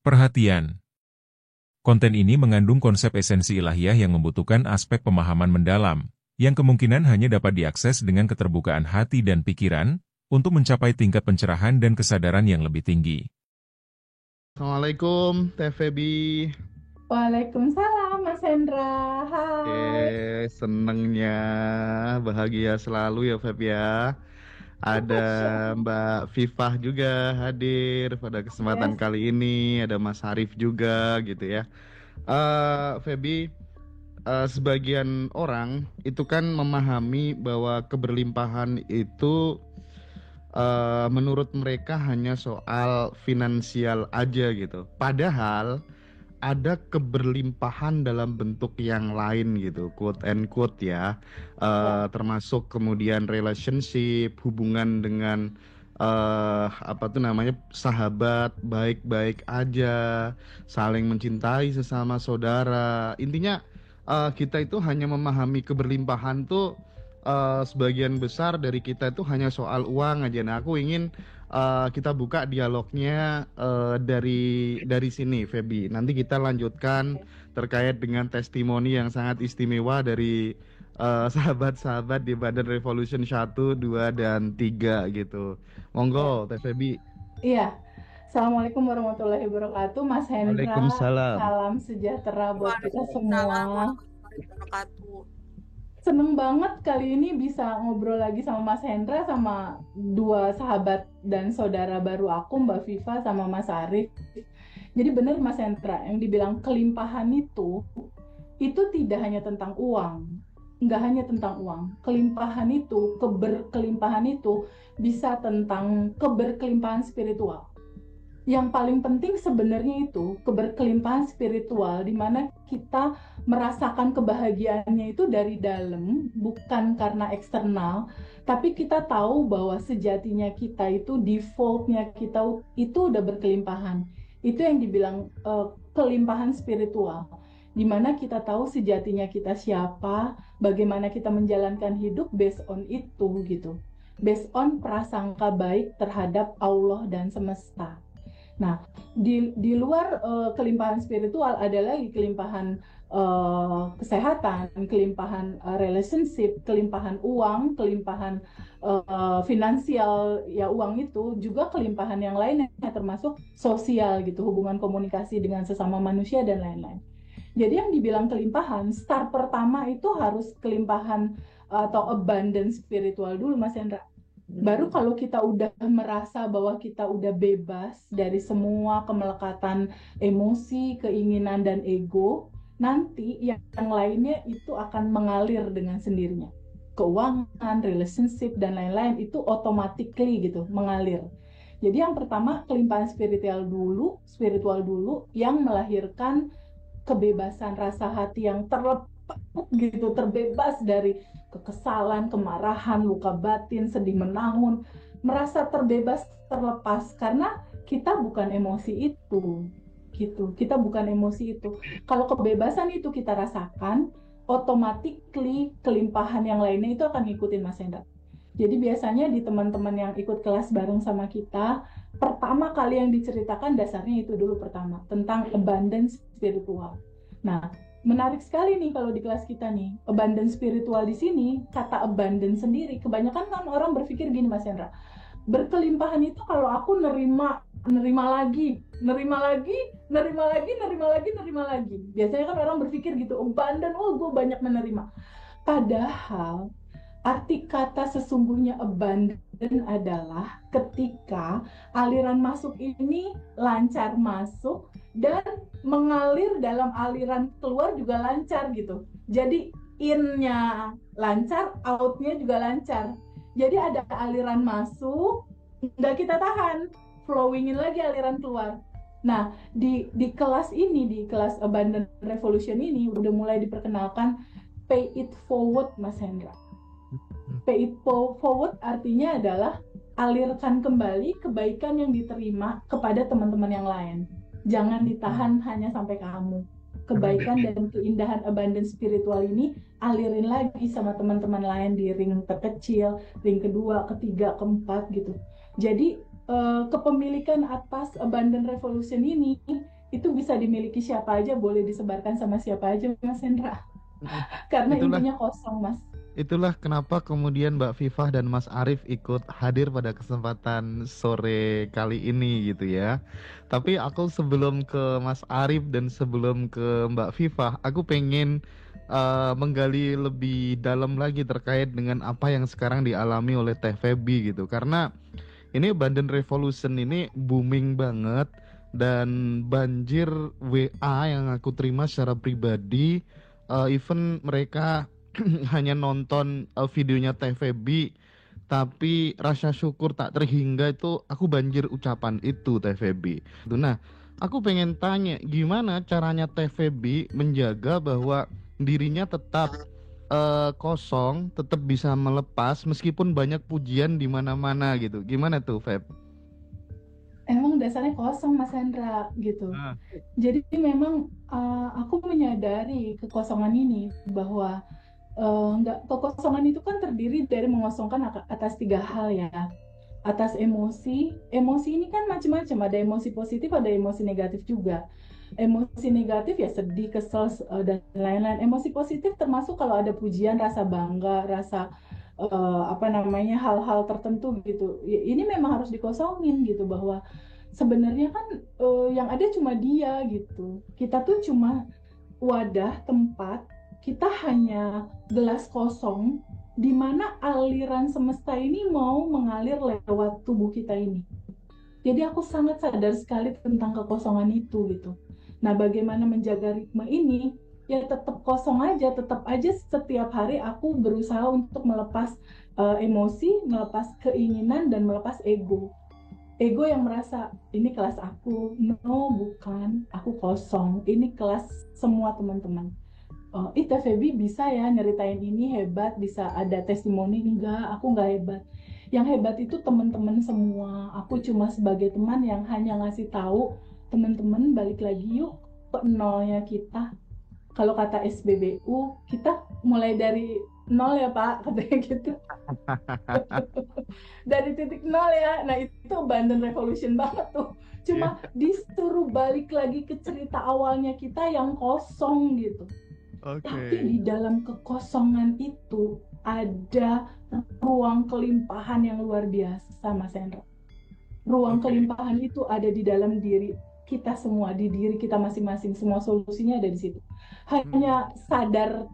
Perhatian. Konten ini mengandung konsep esensi ilahiyah yang membutuhkan aspek pemahaman mendalam, yang kemungkinan hanya dapat diakses dengan keterbukaan hati dan pikiran, untuk mencapai tingkat pencerahan dan kesadaran yang lebih tinggi. Assalamualaikum, Teh Febi. Waalaikumsalam, Mas Hendra. Hai. Senengnya, bahagia selalu ya Feb ya. Ada Masya Allah. Mbak Fifah juga hadir pada kesempatan Yes. kali ini. Ada Mas Harif juga gitu ya. Febi, sebagian orang itu kan memahami bahwa keberlimpahan itu menurut mereka hanya soal finansial aja gitu. Padahal ada keberlimpahan dalam bentuk yang lain gitu, quote and quote ya. Ya. Termasuk kemudian relationship, hubungan dengan apa tuh namanya, sahabat, baik-baik aja, saling mencintai sesama saudara. Intinya kita itu hanya memahami keberlimpahan tuh sebagian besar dari kita itu hanya soal uang aja. Nah, aku ingin kita buka dialognya dari sini, Feby. Nanti kita lanjutkan Oke. terkait dengan testimoni yang sangat istimewa dari sahabat-sahabat di Badan Revolution 1, 2, dan 3 gitu. Ya. Monggo, Teh Feby. Iya. Assalamualaikum warahmatullahi wabarakatuh, Mas Hendra. Waalaikumsalam. Salam sejahtera buat kita Waalaikumsalam semua. warahmatullahi wabarakatuh. Seneng banget kali ini bisa ngobrol lagi sama Mas Hendra, sama dua sahabat dan saudara baru aku, Mbak Viva sama Mas Arif. Jadi benar Mas Hendra, yang dibilang kelimpahan itu tidak hanya tentang uang. Nggak hanya tentang uang. Kelimpahan itu, keberkelimpahan itu bisa tentang keberkelimpahan spiritual. Yang paling penting sebenarnya itu keberkelimpahan spiritual, di mana kita merasakan kebahagiaannya itu dari dalam, bukan karena eksternal, tapi kita tahu bahwa sejatinya kita itu, defaultnya kita itu udah berkelimpahan. Itu yang dibilang kelimpahan spiritual, di mana kita tahu sejatinya kita siapa, bagaimana kita menjalankan hidup based on itu gitu, based on prasangka baik terhadap Allah dan semesta. Nah, di luar kelimpahan spiritual ada lagi kelimpahan kesehatan, kelimpahan relationship, kelimpahan uang, kelimpahan finansial, ya uang itu juga kelimpahan yang lainnya, termasuk sosial gitu, hubungan komunikasi dengan sesama manusia dan lain-lain. Jadi yang dibilang kelimpahan, start pertama itu harus kelimpahan atau abundance spiritual dulu, Mas Hendra. Baru kalau kita udah merasa bahwa kita udah bebas dari semua kemelekatan emosi, keinginan, dan ego, nanti yang lainnya itu akan mengalir dengan sendirinya. Keuangan, relationship, dan lain-lain itu automatically gitu, mengalir. Jadi yang pertama kelimpahan spiritual dulu yang melahirkan kebebasan rasa hati yang terlepas gitu, terbebas dari kekesalan, kemarahan, luka batin, sedih menahun, merasa terbebas, terlepas, karena kita bukan emosi itu gitu, kita bukan emosi itu. Kalau kebebasan itu kita rasakan, automatically kelimpahan yang lainnya itu akan ngikutin, Mas Hendra. Jadi biasanya di teman-teman yang ikut kelas bareng sama kita, pertama kali yang diceritakan dasarnya itu dulu, pertama tentang abundance spiritual. Nah, menarik sekali nih kalau di kelas kita nih, abundance spiritual di sini, kata abundance sendiri, kebanyakan kan orang berpikir gini, Mas Hendra, berkelimpahan itu kalau aku nerima lagi, nerima lagi. Biasanya kan orang berpikir gitu, abundant, oh gue banyak menerima. Padahal arti kata sesungguhnya abundant adalah ketika aliran masuk ini lancar masuk dan mengalir dalam aliran keluar juga lancar gitu. Jadi in-nya lancar, out-nya juga lancar. Jadi ada aliran masuk, nggak kita tahan, flowingin lagi aliran keluar. Nah, di kelas ini, di kelas Abundant Revolution ini udah mulai diperkenalkan pay it forward, Mas Hendra. Pay it forward artinya adalah alirkan kembali kebaikan yang diterima kepada teman-teman yang lain. Jangan ditahan hanya sampai kamu. Kebaikan dan keindahan abundance spiritual ini alirin lagi sama teman-teman lain di ring terkecil, ring kedua, ketiga, keempat gitu. Jadi kepemilikan atas abundant revolution ini itu bisa dimiliki siapa aja, boleh disebarkan sama siapa aja, Mas Hendra. Karena Itulah intinya kosong, Mas. itulah kenapa kemudian Mbak Vivah dan Mas Arif ikut hadir pada kesempatan sore kali ini gitu ya. Tapi aku sebelum ke Mas Arif dan sebelum ke Mbak Vivah, aku pengen menggali lebih dalam lagi terkait dengan apa yang sekarang dialami oleh Teh Feby gitu. Karena ini Banten Revolution ini booming banget dan banjir WA yang aku terima secara pribadi, even mereka hanya nonton videonya Teh Feby, tapi rasa syukur tak terhingga itu aku banjir ucapan itu Teh Feby. Nah, aku pengen tanya gimana caranya Teh Feby menjaga bahwa dirinya tetap kosong, tetap bisa melepas meskipun banyak pujian di mana-mana gitu. Gimana tuh, Feb? Emang dasarnya kosong, Mas Hendra, gitu. Ah, Jadi memang aku menyadari kekosongan ini, bahwa kekosongan itu kan terdiri dari mengosongkan atas 3 hal ya. Atas emosi. Emosi ini kan macam-macam, ada emosi positif, ada emosi negatif juga. Emosi negatif ya sedih, kesel, dan lain-lain. Emosi positif termasuk kalau ada pujian, rasa bangga, rasa apa namanya, hal-hal tertentu gitu. Ini memang harus dikosongin gitu, bahwa sebenarnya kan yang ada cuma dia gitu. Kita tuh cuma wadah, tempat, kita hanya gelas kosong di mana aliran semesta ini mau mengalir lewat tubuh kita ini. Jadi aku sangat sadar sekali tentang kekosongan itu gitu. Nah, bagaimana menjaga ritme ini? Ya tetap kosong aja, tetap aja setiap hari aku berusaha untuk melepas emosi, melepas keinginan, dan melepas ego. Ego yang merasa ini kelas aku, no bukan, aku kosong. Ini kelas semua teman-teman. Oh, Teh Feby bisa ya nyeritain ini, hebat, bisa ada testimoni. Enggak, aku enggak hebat. Yang hebat itu teman-teman semua. Aku cuma sebagai teman yang hanya ngasih tahu teman-teman, balik lagi yuk ke nolnya kita. Kalau kata SBBU, kita mulai dari nol ya Pak, katanya gitu. Dari titik nol ya. Nah itu Banten Revolution banget tuh. iya. Cuma disuruh balik lagi ke cerita awalnya kita yang kosong gitu. Tapi Oke. di dalam kekosongan itu ada ruang kelimpahan yang luar biasa, Mas Hendra. Ruang Oke. kelimpahan itu ada di dalam diri kita semua, di diri kita masing-masing. Semua solusinya ada di situ. Mm-mm. Hanya sadar,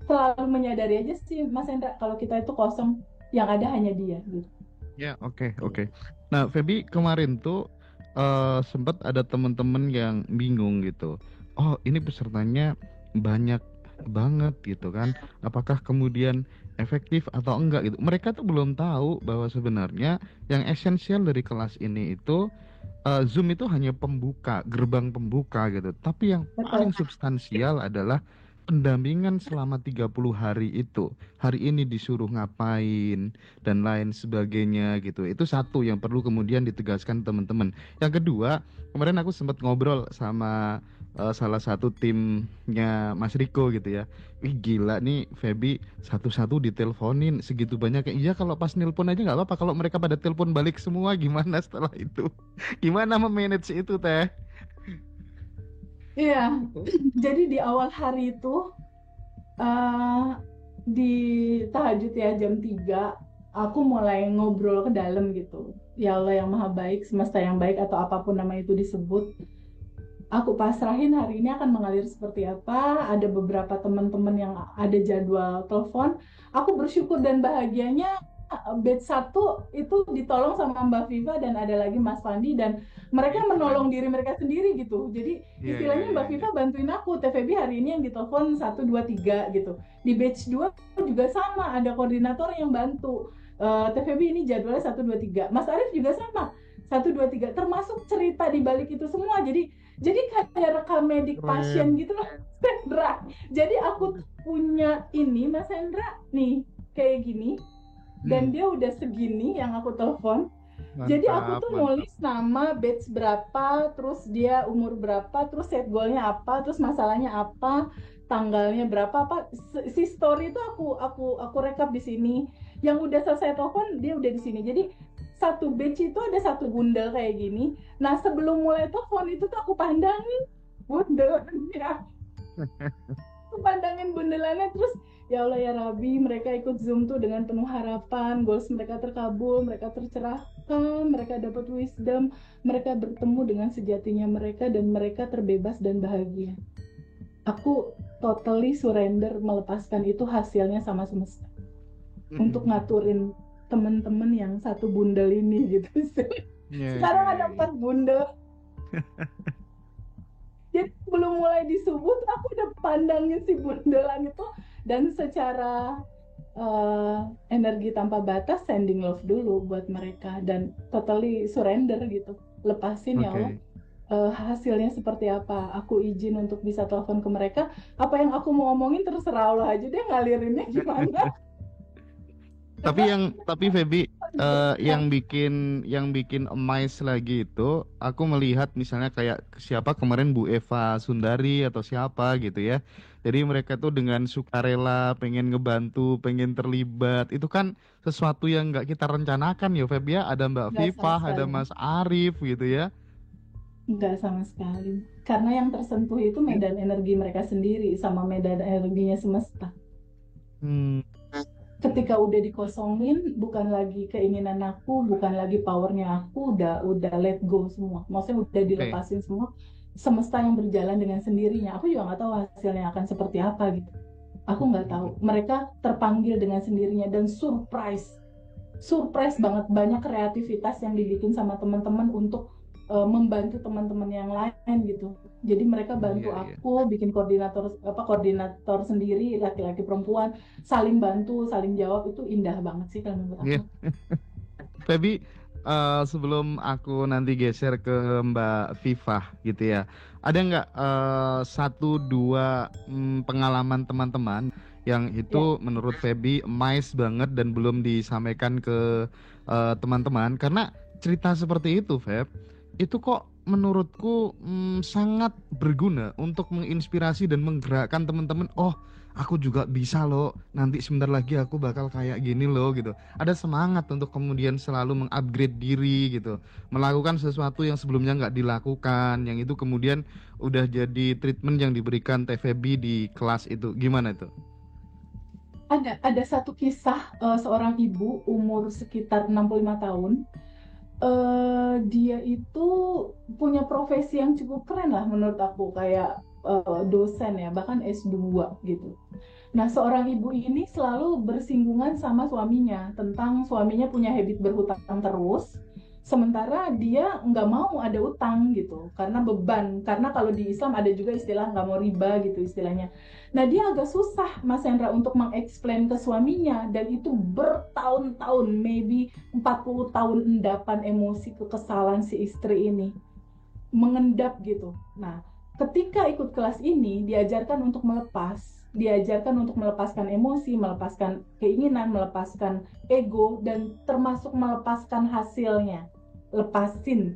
selalu menyadari aja sih, Mas Hendra, kalau kita itu kosong, yang ada hanya dia. Gitu. Ya, oke, oke. Nah, Feby kemarin tuh sempat ada teman-teman yang bingung gitu. Oh, ini pesertanya banyak banget gitu kan. Apakah kemudian efektif atau enggak gitu. Mereka tuh belum tahu bahwa sebenarnya yang esensial dari kelas ini itu Zoom itu hanya pembuka, gerbang pembuka gitu. Tapi yang Betul. paling substansial adalah pendampingan selama 30 hari itu. Hari ini disuruh ngapain dan lain sebagainya gitu. Itu satu yang perlu kemudian ditegaskan teman-teman. Yang kedua, kemarin aku sempat ngobrol sama salah satu timnya Mas Riko gitu ya. Wih gila nih Feby satu-satu diteleponin segitu banyak. Iya kalau pas nelpon aja nggak apa-apa. Kalau mereka pada telepon balik semua gimana setelah itu? Gimana memanage itu Teh? Iya, jadi di awal hari itu, uh, di tahajud ya jam 3, aku mulai ngobrol ke dalam gitu. Ya Allah yang maha baik, semesta yang baik, atau apapun nama itu disebut, aku pasrahin hari ini akan mengalir seperti apa. Ada beberapa teman-teman yang ada jadwal telepon. Aku bersyukur dan bahagianya batch 1 itu ditolong sama Mbak Viva dan ada lagi Mas Fandi, dan Ya mereka itu menolong kan. diri mereka sendiri gitu. Jadi Iya iya istilahnya iya Mbak iya. Viva bantuin aku, TVB hari ini yang ditelepon 1, 2, 3 gitu. Di batch 2 juga sama, ada koordinator yang bantu. TVB ini jadwalnya 1, 2, 3. Mas Arief juga sama, 1, 2, 3. Termasuk cerita di balik itu semua. Jadi kayak rekam medik pasien Keren. gitu loh, Hendra. Jadi aku punya ini, Mas Hendra, nih kayak gini, dan Hmm, dia udah segini yang aku telepon. Jadi aku mantap, tuh mantap. nulis nama, batch berapa, terus dia umur berapa, terus set goalnya apa, terus masalahnya apa, tanggalnya berapa, apa si story itu aku rekap di sini. Yang udah selesai telepon dia udah di sini. Jadi satu batch itu ada satu bundel kayak gini. Nah sebelum mulai telepon itu tuh aku pandangin bundelannya, aku pandangin bundelannya terus ya Allah ya Rabbi, mereka ikut Zoom tuh dengan penuh harapan, goals mereka terkabul, mereka tercerahkan, mereka dapat wisdom, mereka bertemu dengan sejatinya mereka dan mereka terbebas dan bahagia. Aku totally surrender melepaskan itu hasilnya sama semesta untuk ngaturin temen-temen yang satu bundel ini gitu sih. Sekarang ada 4 bundel. Jadi belum mulai di subuh tuh aku udah pandangin si bundelan itu dan secara energi tanpa batas sending love dulu buat mereka dan totally surrender gitu, lepasin ya Allah. Hasilnya seperti apa, aku izin untuk bisa telepon ke mereka, apa yang aku mau omongin terserah Allah aja deh ngalirinnya gimana. Tapi Feby, yang bikin amazed lagi itu aku melihat misalnya kayak siapa kemarin Bu Eva Sundari atau siapa gitu ya. Jadi mereka tuh dengan sukarela pengen ngebantu, pengen terlibat. Itu kan sesuatu yang nggak kita rencanakan ya Feby ya. Ada Mbak Nggak sama Viva, ada sekali. Mas Arif gitu ya. Enggak sama sekali. Karena yang tersentuh itu medan energi mereka sendiri sama medan energinya semesta. Hmm, Ketika udah dikosongin, bukan lagi keinginan aku, bukan lagi powernya aku, udah let go semua. Maksudnya udah oke. dilepasin semua. Semesta yang berjalan dengan sendirinya. Aku juga nggak tahu hasilnya akan seperti apa gitu. Aku nggak tahu. Mereka terpanggil dengan sendirinya dan surprise banget, banyak kreativitas yang dibikin sama teman-teman untuk membantu teman-teman yang lain gitu. Jadi mereka bantu Iya, iya. aku bikin koordinator sendiri, laki-laki perempuan saling bantu, saling jawab, itu indah banget sih kalau menurut Iya. aku. Feby, sebelum aku nanti geser ke Mbak Viva gitu ya, ada nggak satu dua pengalaman teman-teman yang Ya, itu menurut Feby amazed banget dan belum disampaikan ke teman-teman? Karena cerita seperti itu, Feb, itu kok menurutku sangat berguna untuk menginspirasi dan menggerakkan teman-teman. Oh, aku juga bisa loh. Nanti sebentar lagi aku bakal kayak gini loh gitu. Ada semangat untuk kemudian selalu mengupgrade diri gitu, melakukan sesuatu yang sebelumnya nggak dilakukan, yang itu kemudian udah jadi treatment yang diberikan TVB di kelas itu. Gimana itu? ada satu kisah seorang ibu umur sekitar 65 tahun. Dia itu punya profesi yang cukup keren lah menurut aku, kayak dosen ya, bahkan S2 gitu. Nah, seorang ibu ini selalu bersinggungan sama suaminya tentang suaminya punya habit berhutang terus, sementara dia nggak mau ada utang gitu, karena beban. Karena kalau di Islam ada juga istilah nggak mau riba gitu istilahnya. Nah, dia agak susah, Mas Hendra, untuk mengeksplain ke suaminya, dan itu bertahun-tahun, maybe 40 tahun endapan emosi kekesalan si istri ini mengendap gitu. Nah, ketika ikut kelas ini diajarkan untuk diajarkan untuk melepaskan emosi, melepaskan keinginan, melepaskan ego, dan termasuk melepaskan hasilnya. Lepasin.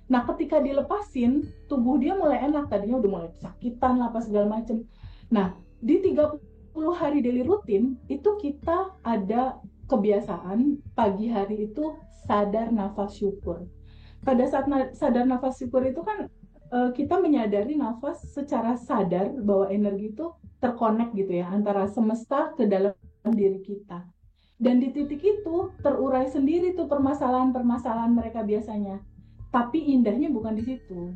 Nah, ketika dilepasin, tubuh dia mulai enak. Tadinya udah mulai sakitan lah, apa segala macem. Nah, di 30 hari daily rutin, itu kita ada kebiasaan pagi hari itu sadar nafas syukur. Pada saat sadar nafas syukur itu kan kita menyadari nafas secara sadar bahwa energi itu terkonek gitu ya antara semesta ke dalam diri kita. Dan di titik itu terurai sendiri tuh permasalahan-permasalahan mereka biasanya. Tapi indahnya bukan di situ.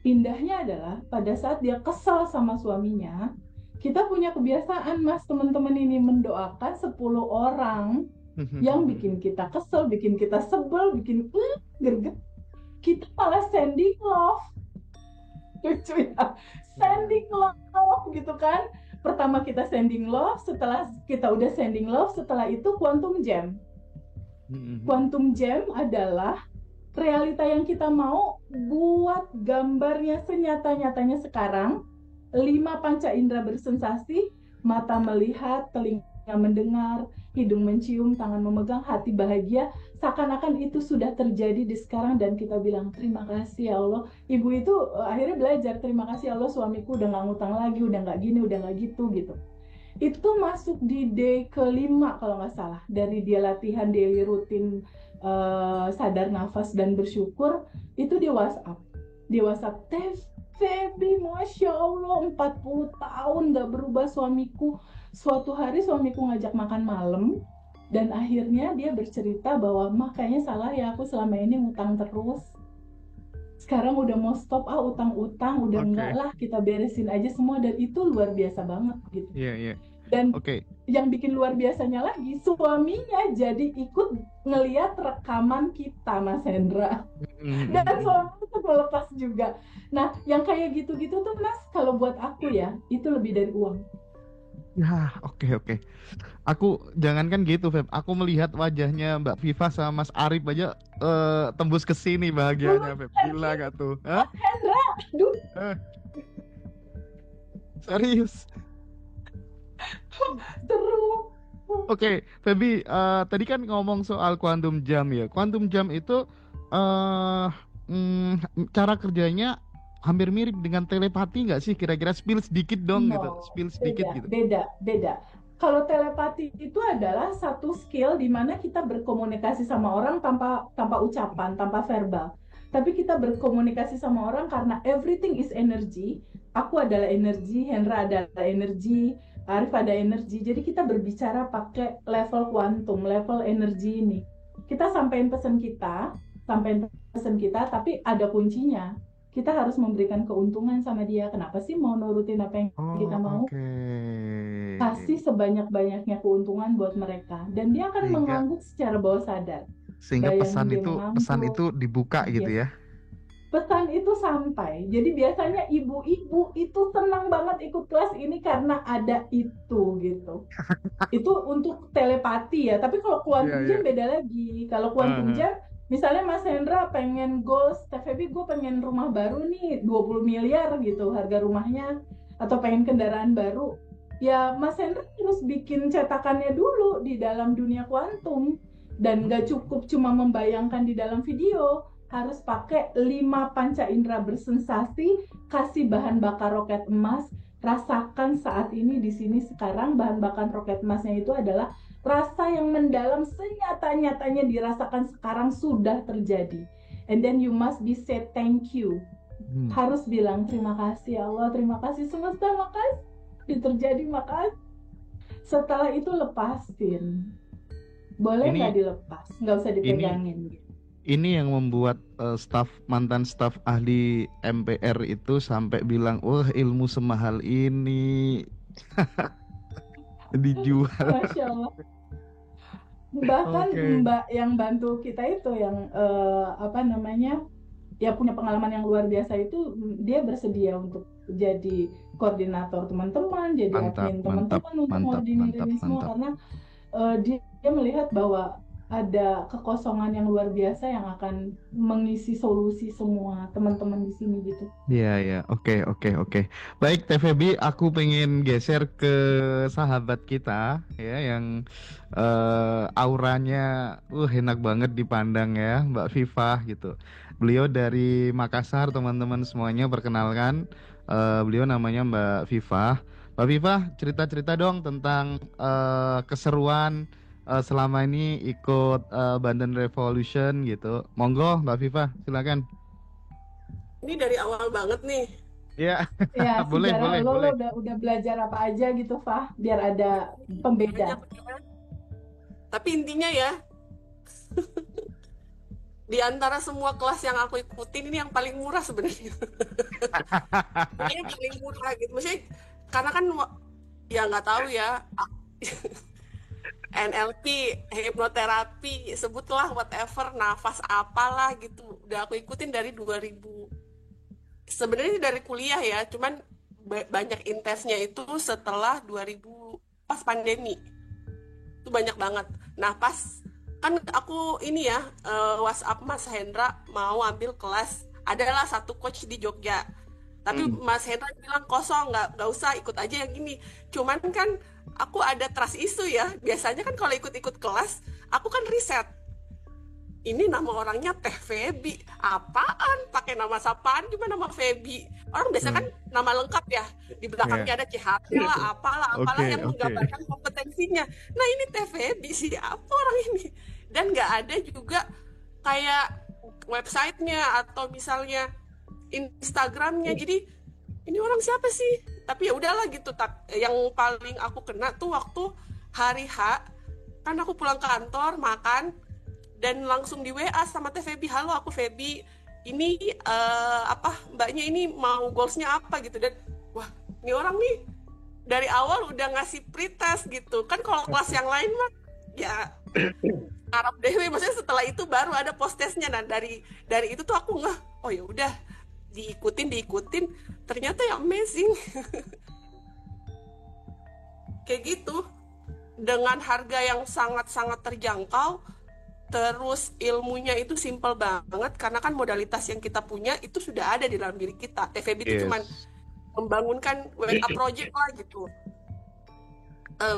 Indahnya adalah pada saat dia kesal sama suaminya, kita punya kebiasaan, Mas, teman-teman ini mendoakan 10 orang yang bikin kita kesel, bikin kita sebel, bikin gerget. Kita malah sending love. Lucu ya, sending love gitu kan. Pertama kita sending love, setelah kita udah sending love, setelah itu quantum jam. Quantum jam adalah realita yang kita mau buat gambarnya senyata-nyatanya sekarang. 5 panca indera bersensasi, mata melihat, telinga mendengar, hidung mencium, tangan memegang, hati bahagia, seakan-akan itu sudah terjadi di sekarang, dan kita bilang terima kasih ya Allah. Ibu itu akhirnya belajar, terima kasih Allah, suamiku udah gak ngutang lagi, udah gak gini, udah gak gitu. Itu masuk di day ke-5 kalau nggak salah, dari dia latihan daily rutin sadar nafas dan bersyukur, itu di WhatsApp. Di WhatsApp, Teh Feby, Masya Allah, 40 tahun gak berubah suamiku. Suatu hari suamiku ngajak makan malam, dan akhirnya dia bercerita bahwa makanya salah ya, aku selama ini ngutang terus. Sekarang udah mau stop utang-utang, udah enggak lah, kita beresin aja semua. Dan itu luar biasa banget gitu. Iya. Dan Oke. yang bikin luar biasanya lagi, suaminya jadi ikut ngeliat rekaman kita, Mas Hendra. Dan suaminya tuh melepas juga. Nah, yang kayak gitu-gitu tuh Mas, kalau buat aku ya, itu lebih dari uang. Ya, oke. Aku jangankan gitu, Feb. Aku melihat wajahnya Mbak Viva sama Mas Arif aja tembus ke sini bahagianya, Feb. Gila gak tuh? Hah? Hendra, aduh, Serius? seru. Oke, Feby, tadi kan ngomong soal quantum jam ya. Quantum jam itu eh cara kerjanya hampir mirip dengan telepati nggak sih? Kira-kira spill sedikit dong gitu, No, spill sedikit gitu. beda. Kalau telepati itu adalah satu skill di mana kita berkomunikasi sama orang tanpa ucapan, tanpa verbal. Tapi kita berkomunikasi sama orang karena everything is energy. Aku adalah energi, Hendra adalah energi, Arif ada energi. Jadi kita berbicara pakai level kuantum, level energi ini. Kita sampaikan pesan kita, tapi ada kuncinya. Kita harus memberikan keuntungan sama dia. Kenapa sih mau nurutin apa yang kita mau? Oke. Kasih sebanyak-banyaknya keuntungan buat mereka. Dan dia akan Sehingga mengangguk secara bawah sadar. sehingga Bayangin pesan dia itu dibuka gitu Yes. ya. Pesan itu sampai. Jadi biasanya ibu-ibu itu senang banget ikut kelas ini karena ada itu gitu. Itu untuk telepati ya. Tapi kalau quantum jam beda lagi. Kalau quantum jam, misalnya Mas Hendra pengen goals, TVB gue pengen rumah baru nih 20 miliar gitu harga rumahnya, atau pengen kendaraan baru. Ya Mas Hendra harus bikin cetakannya dulu di dalam dunia kuantum. Dan gak cukup cuma membayangkan di dalam video, harus pakai 5 panca indera bersensasi, kasih bahan bakar roket emas, rasakan saat ini di sini sekarang bahan bakar roket emasnya itu adalah rasa yang mendalam senyata-nyatanya dirasakan sekarang sudah terjadi. And then you must be say thank you. Harus bilang terima kasih Allah, terima kasih semesta, makasih terjadi, makasih. Setelah itu lepasin. Boleh nggak dilepas, nggak usah dipegangin. Ini yang membuat mantan staf ahli MPR itu sampai bilang, wah ilmu semahal ini dijual. Masya Allah. Bahkan Mbak yang bantu kita itu yang ya punya pengalaman yang luar biasa itu, dia bersedia untuk jadi koordinator teman-teman, jadi admin teman-teman untuk koordinir ini semua karena dia melihat bahwa ada kekosongan yang luar biasa yang akan mengisi solusi semua teman-teman di sini gitu. Iya, oke. Baik, TVB, aku pengen geser ke sahabat kita ya yang auranya enak banget dipandang ya, Mbak Viva gitu. Beliau dari Makassar, teman-teman semuanya, perkenalkan, beliau namanya Mbak Viva. Mbak Viva, cerita-cerita dong tentang keseruan selama ini ikut Banten Revolution gitu. Monggo Mbak Viva, silakan. Ini dari awal banget nih. Ya, boleh. Lo udah belajar apa aja gitu, Fah, biar ada pembeda. Tapi intinya ya, di antara semua kelas yang aku ikutin, ini yang paling murah sebenarnya. Ini yang paling murah gitu. Maksudnya, karena kan ya nggak tahu ya, NLP, hipnoterapi, sebutlah whatever, nafas apalah gitu. Udah aku ikutin dari 2000. Sebenarnya dari kuliah ya, cuman banyak intensnya itu setelah 2000 pas pandemi. Itu banyak banget. Nah, pas kan aku ini ya, WhatsApp Mas Hendra mau ambil kelas, adalah satu coach di Jogja. Tapi Mas Hendra bilang kosong, nggak usah, ikut aja yang ini. Cuman kan aku ada trust issue ya. Biasanya kan kalau ikut-ikut kelas, aku kan riset. Ini nama orangnya Teh Feby. Apaan? Pakai nama sapaan juga nama Feby. Orang biasa kan nama lengkap ya. Di belakangnya ada CHT lah, apalah yang menggambarkan kompetensinya. Nah ini Teh Feby, siapa orang ini? dan nggak ada juga kayak websitenya atau misalnya Instagramnya. Jadi ini orang siapa sih? Tapi ya udahlah gitu. Yang paling aku kena tuh waktu hari H, kan aku pulang kantor makan dan langsung di WA sama Teh Feby, halo aku Feby, ini mbaknya ini mau goalsnya apa gitu. Dan wah, ini orang nih dari awal udah ngasih pretest gitu kan. Kalau kelas yang lain mah ya Arab dewe, maksudnya setelah itu baru ada post-testnya. Nah dari itu tuh aku oh ya udah diikutin, ternyata ya amazing. Kayak gitu, dengan harga yang sangat-sangat terjangkau, terus ilmunya itu simple banget karena kan modalitas yang kita punya itu sudah ada di dalam diri kita. TVB itu cuman membangunkan WA project lah gitu.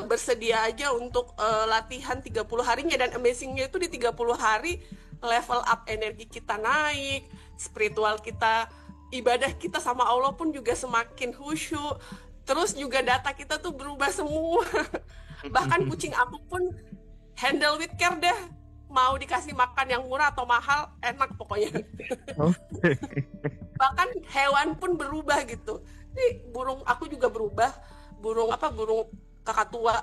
Bersedia aja untuk latihan 30 harinya, dan amazingnya itu di 30 hari level up energi kita naik, spiritual kita, ibadah kita sama Allah pun juga semakin khusyuk, terus juga data kita tuh berubah semua. Bahkan kucing aku pun handle with care deh, mau dikasih makan yang murah atau mahal enak pokoknya. Bahkan hewan pun berubah gitu. Ini burung aku juga berubah, burung kakak tua,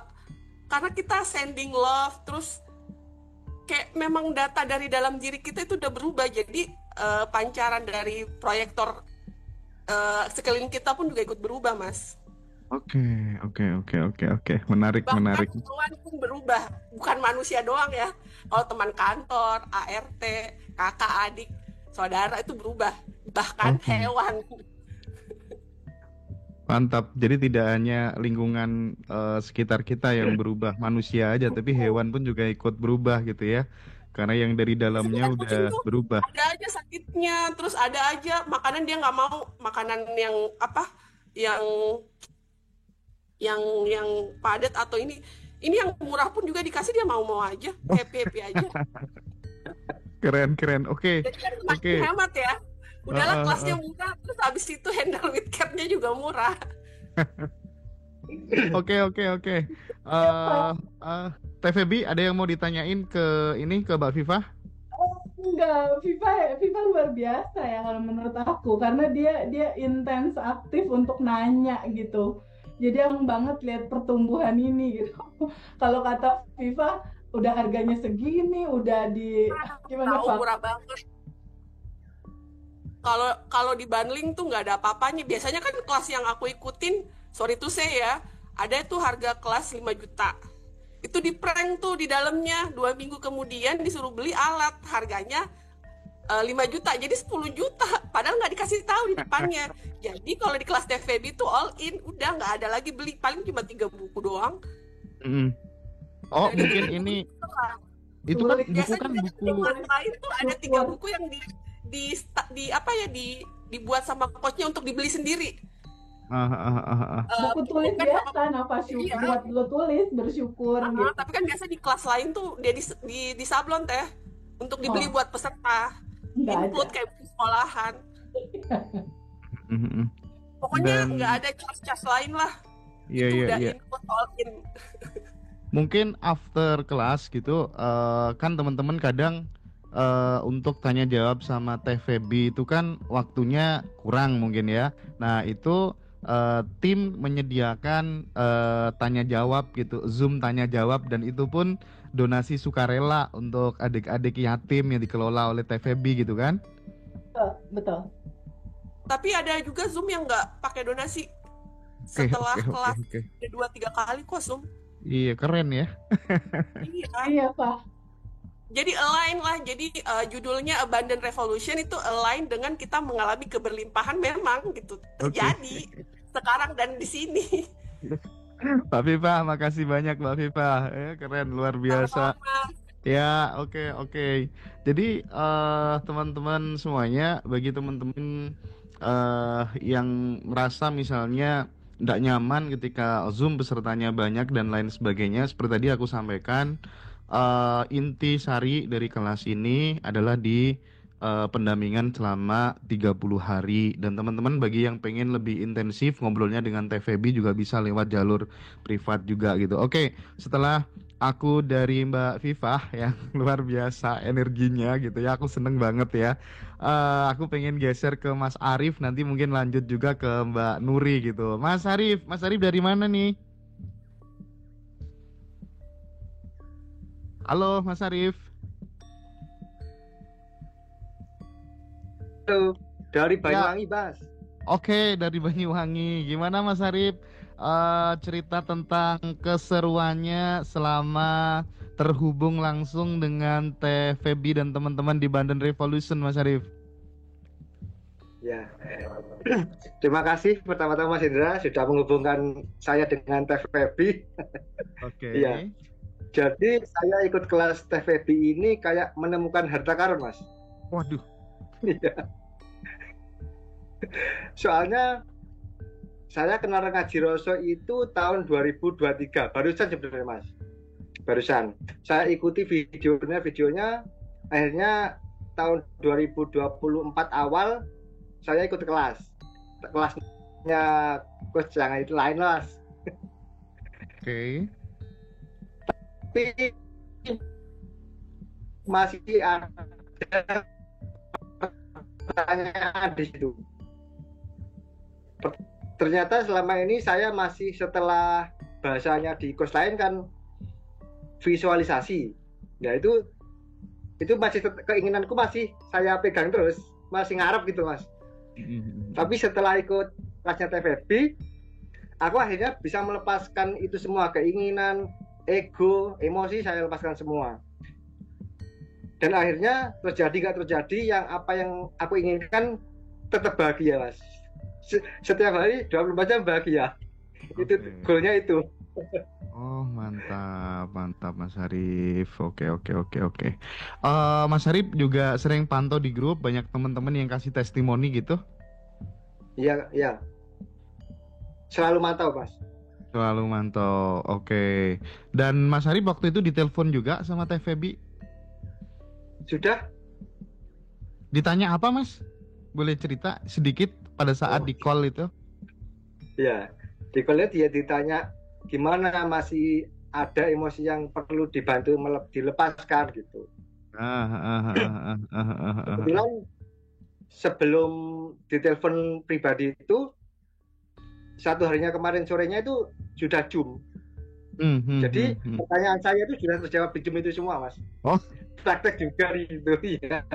karena kita sending love, terus kayak memang data dari dalam diri kita itu udah berubah. Jadi pancaran dari proyektor sekeliling kita pun juga ikut berubah, Mas. Oke. Menarik. Bahkan hewan pun berubah, bukan manusia doang ya. Kalau teman kantor, ART, kakak, adik, saudara itu berubah, bahkan hewan. Mantap. Jadi tidak hanya lingkungan sekitar kita yang berubah, manusia aja, tapi hewan pun juga ikut berubah gitu ya. Karena yang dari dalamnya udah berubah. Ada aja sakitnya, terus ada aja makanan dia nggak mau, makanan yang padat atau ini yang murah pun juga dikasih dia mau aja, happy aja. Keren. Oke. Jadi kan makin hemat ya. Udahlah kelasnya murah, terus habis itu handle with care-nya juga murah. Oke. TVB ada yang mau ditanyain ke Mbak Viva? Enggak, Viva luar biasa ya kalau menurut aku, karena dia intens aktif untuk nanya gitu. Jadi aku banget lihat pertumbuhan ini gitu. Kalau kata Viva udah harganya segini, udah di gimana Pak? Murah banget. Kalau di bundling tuh nggak ada apa-apanya. Biasanya kan kelas yang aku ikutin, sorry to say ya, ada tuh harga kelas 5 juta. Itu di prank tuh di dalamnya, 2 minggu kemudian disuruh beli alat, harganya 5 juta, jadi 10 juta. Padahal nggak dikasih tahu di depannya. Jadi kalau di kelas TVB itu all in, udah nggak ada lagi beli, paling cuma 3 buku doang. Oh, mungkin ini itu kan buku kan buku lain tuh ada 3 buku yang dibuat sama coachnya untuk dibeli sendiri. Buku tulis biasa, nafas syukur, buat lo tulis bersyukur gitu. Tapi kan biasa di kelas lain tuh dia di sablon teh untuk dibeli buat peserta, input kayak buku sekolahan. Pokoknya nggak ada cas lain lah. Iya. Input all in. Mungkin after kelas gitu, kan teman-teman kadang untuk tanya jawab sama TVB itu kan waktunya kurang mungkin ya. Nah itu tim menyediakan tanya jawab gitu, Zoom tanya jawab, dan itu pun donasi sukarela untuk adik-adik yatim yang dikelola oleh TVB gitu kan? Betul. Tapi ada juga Zoom yang nggak pakai donasi. Setelah kelas 2-3 kali kok Zoom. Iya, keren ya. Iya Pak. Jadi align lah, jadi judulnya Abundant Revolution itu align dengan kita mengalami keberlimpahan memang gitu. Terjadi sekarang dan di sini. Mbak Viva, makasih banyak Mbak Viva. Keren, luar biasa. Ya, oke. Jadi teman-teman semuanya, bagi teman-teman yang merasa misalnya tidak nyaman ketika Zoom pesertanya banyak dan lain sebagainya, seperti tadi aku sampaikan, inti sari dari kelas ini adalah di pendampingan selama 30 hari. Dan teman-teman bagi yang pengen lebih intensif ngobrolnya dengan Teh Feby juga bisa lewat jalur privat juga gitu. Oke, setelah aku dari Mbak Vivah yang luar biasa energinya gitu ya, aku seneng banget ya. Aku pengen geser ke Mas Arif, nanti mungkin lanjut juga ke Mbak Nuri gitu. Mas Arif dari mana nih? Halo Mas Arif. Halo, dari Ya, Banyuwangi, Bas. oke dari Banyuwangi. Gimana Mas Arif? Cerita tentang keseruannya selama terhubung langsung dengan Teh Feby dan teman-teman di Banten Revolution, Mas Arif. Ya, terima kasih pertama-tama Mas Indra sudah menghubungkan saya dengan Teh Feby. Oke. Iya, jadi saya ikut kelas Teh Feby ini kayak menemukan harta karun, Mas. Waduh. Iya. Soalnya saya kenal Ngaji Roso itu tahun 2023, barusan sebenarnya, Mas. Barusan. Saya ikuti videonya, akhirnya tahun 2024 awal saya ikut kelasnya Coach yang itu lain, Mas. Oke. Tapi masih ada pertanyaan di situ. Ternyata selama ini saya masih, setelah bahasanya di course lain kan visualisasi. Ya itu masih keinginanku masih saya pegang terus, masih ngarep gitu, Mas. Tapi setelah ikut kelasnya TVB, aku akhirnya bisa melepaskan itu semua, keinginan, ego, emosi saya lepaskan semua. Dan akhirnya terjadi gak terjadi, yang apa yang aku inginkan tetap bahagia, Mas. Setiap hari 24 jam bahagia. Itu goalnya itu. Oh, mantap Mas Arif. Oke. Mas Arif juga sering pantau di grup, banyak teman-teman yang kasih testimoni gitu. Iya. Selalu mantau, Mas. Selalu mantau. Oke. Dan Mas Arif waktu itu ditelepon juga sama Teh Feby. Sudah? Ditanya apa, Mas? Boleh cerita sedikit pada saat di call itu? Iya. Di call dia ditanya gimana, masih ada emosi yang perlu dibantu dilepaskan gitu. Kebetulan sebelum ditelepon pribadi itu, satu harinya kemarin sorenya itu sudah Zoom. Jadi pertanyaan saya itu sudah terjawab di Zoom itu semua, Mas. Oh, praktek juga gitu ya.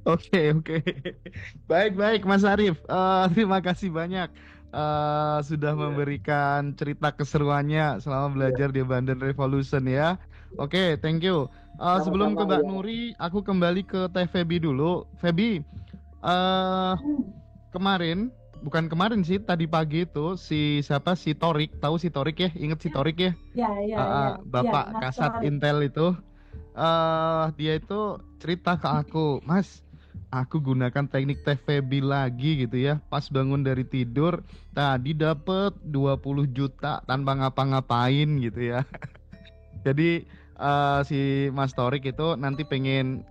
Oke. Baik Mas Arif. Terima kasih banyak sudah memberikan cerita keseruannya selama belajar di Banten Revolution ya. Oke, thank you. Sebelum ke Mbak Nuri, aku kembali ke Teh Feby dulu. Feby, bukan kemarin sih, tadi pagi itu si Torik, tahu si Torik ya? Ingat si Torik ya? Ya. Bapak Kasat Intel itu. Dia itu cerita ke aku, Mas, aku gunakan teknik Teh Feby lagi gitu ya. Pas bangun dari tidur, tadi dapet 20 juta tanpa ngapa-ngapain gitu ya. Jadi si Mas Torik itu nanti pengen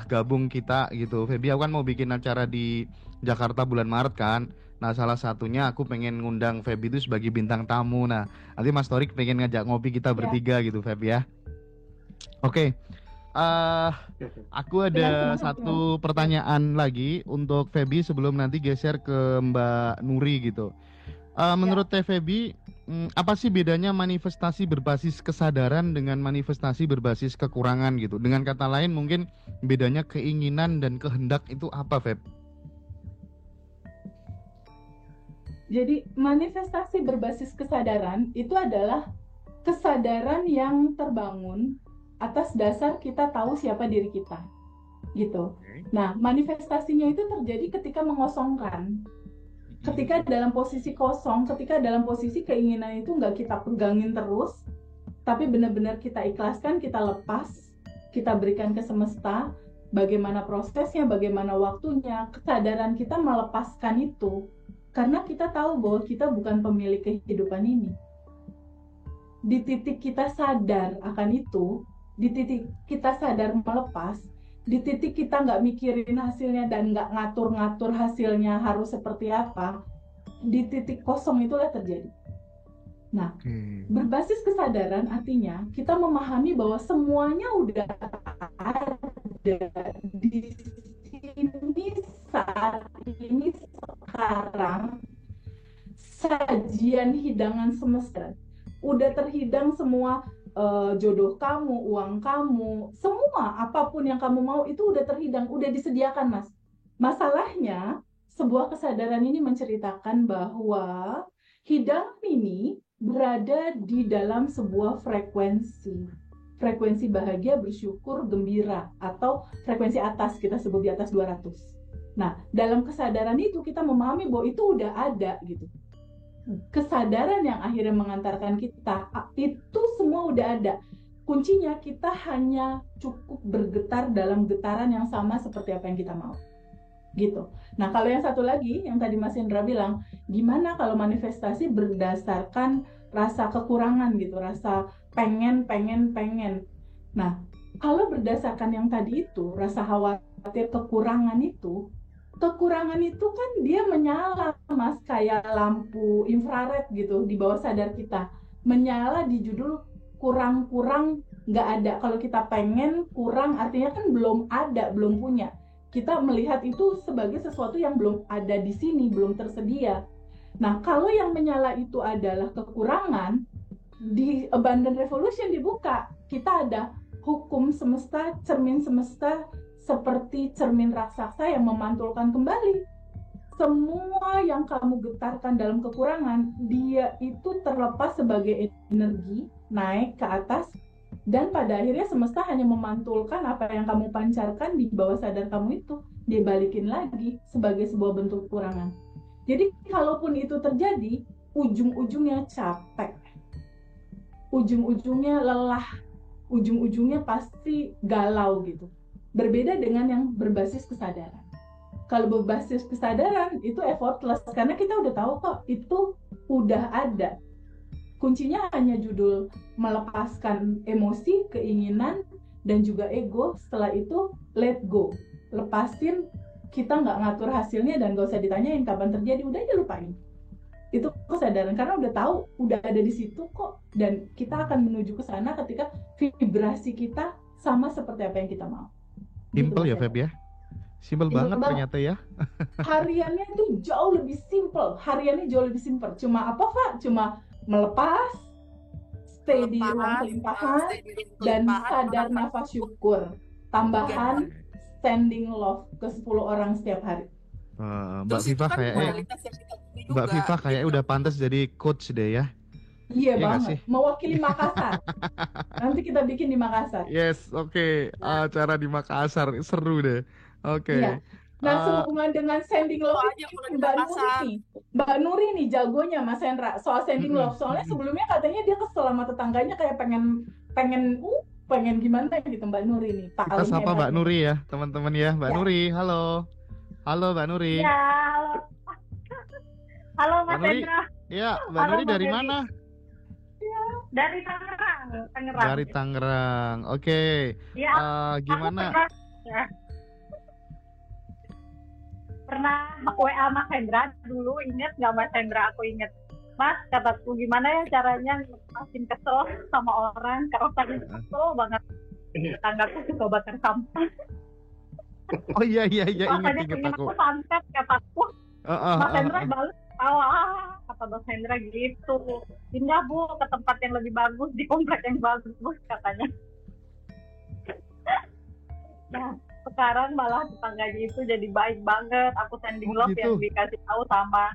gabung kita gitu. Feby, aku kan mau bikin acara di Jakarta bulan Maret kan. Nah, salah satunya aku pengen ngundang Feby itu sebagai bintang tamu. Nah, nanti Mas Torik pengen ngajak ngopi kita bertiga gitu, Feby ya. Oke. Aku ada satu pertanyaan lagi untuk Feby sebelum nanti geser ke Mbak Nuri gitu. Menurut Teh Feby, apa sih bedanya manifestasi berbasis kesadaran dengan manifestasi berbasis kekurangan gitu? Dengan kata lain mungkin bedanya keinginan dan kehendak itu apa, Feb? Jadi manifestasi berbasis kesadaran itu adalah kesadaran yang terbangun atas dasar kita tahu siapa diri kita, gitu. Nah, manifestasinya itu terjadi ketika mengosongkan, ketika dalam posisi kosong, ketika dalam posisi keinginan itu nggak kita pegangin terus, tapi benar-benar kita ikhlaskan, kita lepas, kita berikan ke semesta, bagaimana prosesnya, bagaimana waktunya, kesadaran kita melepaskan itu, karena kita tahu bahwa kita bukan pemilik kehidupan ini. Di titik kita sadar akan itu, di titik kita sadar melepas, di titik kita nggak mikirin hasilnya dan nggak ngatur-ngatur hasilnya harus seperti apa, di titik kosong itulah terjadi. Nah, berbasis kesadaran artinya kita memahami bahwa semuanya udah ada di sini saat ini sekarang. Sajian hidangan semesta udah terhidang semua, jodoh kamu, uang kamu, semua apapun yang kamu mau itu udah terhidang, udah disediakan, Mas. Masalahnya sebuah kesadaran ini menceritakan bahwa hidangan ini berada di dalam sebuah frekuensi bahagia, bersyukur, gembira, atau frekuensi atas, kita sebut di atas 200. Nah, dalam kesadaran itu kita memahami bahwa itu udah ada gitu. Kesadaran yang akhirnya mengantarkan kita, itu semua udah ada. Kuncinya kita hanya cukup bergetar dalam getaran yang sama seperti apa yang kita mau. Gitu. Nah, kalau yang satu lagi yang tadi Mas Hendra bilang, gimana kalau manifestasi berdasarkan rasa kekurangan gitu, rasa pengen. Nah, kalau berdasarkan yang tadi itu, rasa khawatir, kekurangan itu kan dia menyala, Mas, kayak lampu infrared gitu di bawah sadar kita. Menyala di judul kurang-kurang, nggak ada. Kalau kita pengen, kurang artinya kan belum ada, belum punya. Kita melihat itu sebagai sesuatu yang belum ada di sini, belum tersedia. Nah, kalau yang menyala itu adalah kekurangan, di Abundant Revolution dibuka, kita ada hukum semesta, cermin semesta, seperti cermin raksasa yang memantulkan kembali. Semua yang kamu getarkan dalam kekurangan, dia itu terlepas sebagai energi, naik ke atas, dan pada akhirnya semesta hanya memantulkan apa yang kamu pancarkan di bawah sadar kamu itu, dia balikin lagi sebagai sebuah bentuk kekurangan. Jadi kalaupun itu terjadi, ujung-ujungnya capek, ujung-ujungnya lelah, ujung-ujungnya pasti galau gitu. Berbeda dengan yang berbasis kesadaran. Kalau berbasis kesadaran itu effortless, karena kita udah tahu kok itu udah ada. Kuncinya hanya judul melepaskan emosi, keinginan, dan juga ego. Setelah itu let go, lepasin. Kita nggak ngatur hasilnya dan nggak usah ditanyain kapan terjadi, udah aja lupain. Itu kesadaran, karena udah tahu, udah ada di situ kok, dan kita akan menuju ke sana ketika vibrasi kita sama seperti apa yang kita mau. Simple Gitu, ya, Feb ya? Simple banget ternyata ya. Hariannya tuh jauh lebih simple. Cuma apa, Pak? Cuma melepas, stay di ruang kelimpahan, dan sadar nafas syukur. Tambahan sending love ke 10 orang setiap hari. Mbak Viva kayaknya udah pantas jadi coach deh ya. Iya banget, mewakili Makassar. Nanti kita bikin di Makassar. Yes, oke. Acara di Makassar seru deh. Oke. Iya. Nah, sehubungan dengan sending love, Mbak Nuri nih jagonya Mas Hendra soal sending love. Soalnya sebelumnya katanya dia kesel sama tetangganya, kayak pengen gimana gitu, Mbak Nuri nih. Kita sapa Mbak Nuri ya, teman-teman ya. Mbak Nuri, halo. Halo Mbak Nuri. Ya, halo Mas Hendra. Iya, Mbak Nuri dari mana? Dari Tangerang. Dari Tangerang. Oke. Ya, gimana? Pernah WA Mas Hendra dulu, inget nggak Mas Hendra? Aku inget. Mas, kataku gimana ya caranya ngelepasin kesel sama orang, kalau tadi kesel banget. Tetanggaku suka bakar sampah. Oh iya inget aku. Santet kataku. Mas Hendra balas tawa, kata Mas Hendra gitu. Pindah Bu ke tempat yang lebih bagus, di komplek yang bagus katanya. Nah, sekarang malah tetangganya itu jadi baik banget. Aku sending love gitu. Yang dikasih tahu sama